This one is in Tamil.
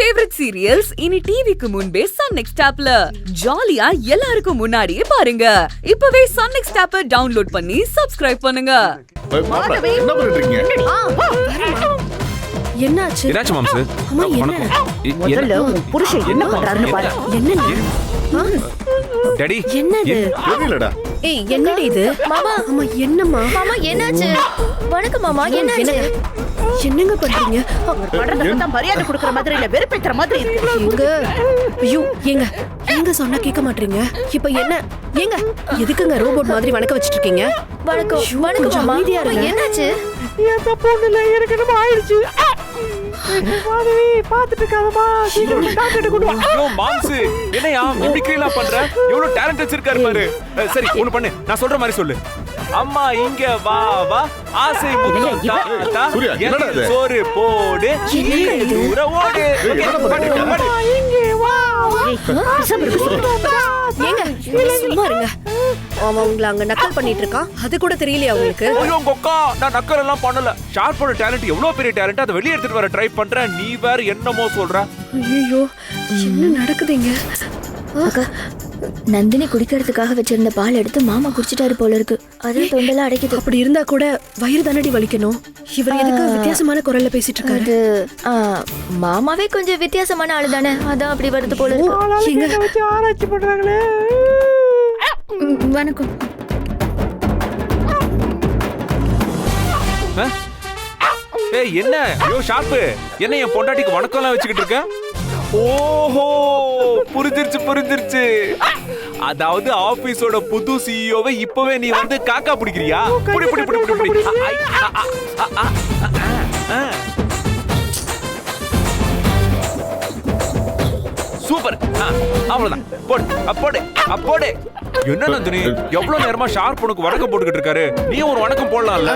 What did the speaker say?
ஃபேவரட் சீரியல்ஸ் இனி டிவிக்கு முன்பே சன் நெக்ஸ்ட் ஆப்ல ஜாலியா எல்லாருக்கும் முன்னாடியே பாருங்க. இப்பவே சன் நெக்ஸ்ட் ஆப்பை டவுன்லோட் பண்ணி சப்ஸ்கிரைப் பண்ணுங்க. என்ன பண்றீங்க? என்னாச்சு? என்னாச்சு மாம்ஸ்? அம்மா என்ன? முதல்ல உன் புருஷன் என்ன பண்றாருன்னு பாரு. என்னன்னு? டாடி என்னது? தெரியலடா. ஏய் என்னடி இது? மாமா அம்மா என்னம்மா? மாமா என்னாச்சு? வணக்கம் மாமா என்னாச்சு? என்னங்க பண்றீங்க? பண்றதுக்கு தான் மரியாதை கொடுக்கிற மாதிரி இல்ல வெறுப்பேத்துற மாதிரி இருக்கு. எங்க? ஐயோ ஏங்க எங்க சொன்னா கேட்க மாட்டீங்க. இப்போ என்ன? ஏங்க எதுக்குங்க ரோபோட் மாதிரி வணக்க வச்சிட்டு இருக்கீங்க? வணக்கம் வணக்கம் கொஞ்சம் மாமா. அமைதியா இருங்க. என்னாச்சு? என் தப்பு ஒண்ணு இல்ல, எனக்கு என்னமோ ஆயிடுச்சு. மாதவி பாத்துட்டு இருக்காதம்மா, சீக்கிரம் டாக்டர் கொண்டு வா. ஐயோ மாம்ஸ், என்னையா மிமிக்ரிலாம் பண்ற? எவ்வளவு டாலன்ட் வச்சிருக்காரு பாரு. சரி ஒண்ணு பண்ணு, நான் சொல்ற மாதிரி சொல்லு. அம்மா இங்க வா வா, ஆசை முத்தம் தாத்தா, சூர்யா, என்னடா இது? சோறு போடு, தூர ஓடு. Okay, பண்ணு. இங்கே வா. ஏங்க சும்மா இருங்க. அவன் உங்களை அங்க நக்கல் பண்ணிட்டு இருக்கான், அது கூட தெரியலையா உங்களுக்கு? ஐயோ கொக்கா, நான் நக்கல் எல்லாம் பண்ணல. ஷார்ப்போட டேலண்ட் எவ்வளவு பெரிய டேலண்ட், அதை வெளிய எடுத்துட்டு வர ட்ரை பண்றேன். நீ வேற என்னமோ சொல்ற. ஐயோ என்ன நடக்குதுங்க? அக்கா, நந்தினி குடிக்கிறதுக்காக வச்சிருந்த பால் எடுத்து மாமா குடிச்சிட்டாரு போல இருக்கு. அதான் தொண்டெல்லாம் அடைக்குது. அப்படி இருந்தா கூட வயிறு தானடி வலிக்கணும். இவர் எதுக்கு வித்தியாசமான குரல்ல பேசிட்டு இருக்காரு? அது மாமாவே கொஞ்சம் வித்தியாசமான ஆளு தானே, அதான் அப்படி வருது போல இருக்கு. ஏங்க இதை வச்சு ஆராய்ச்சி பண்றாங்களே. வணக்கம். ஏய் என்ன? ஐயோ ஷார்ப்பு, என்ன என் பொண்டாட்டிக்கு வணக்கம் எல்லாம் வச்சுக்கிட்டு இருக்க? ஓஹோ புரிஞ்சிருச்சு. அதாவது ஆபீஸோட புது சிஇஓவை இப்பவே நீ வந்து காக்கா பிடிக்கிறியா? புடி. சூப்பர், அவ்வளவுதான். போடு. என்ன நந்தினி, எவ்வளவு நேரமா ஷார்ப் உனக்கு வணக்கம் போட்டுக்கிட்டு இருக்காரு? நீ ஒரு வணக்கம் போடலாம்ல?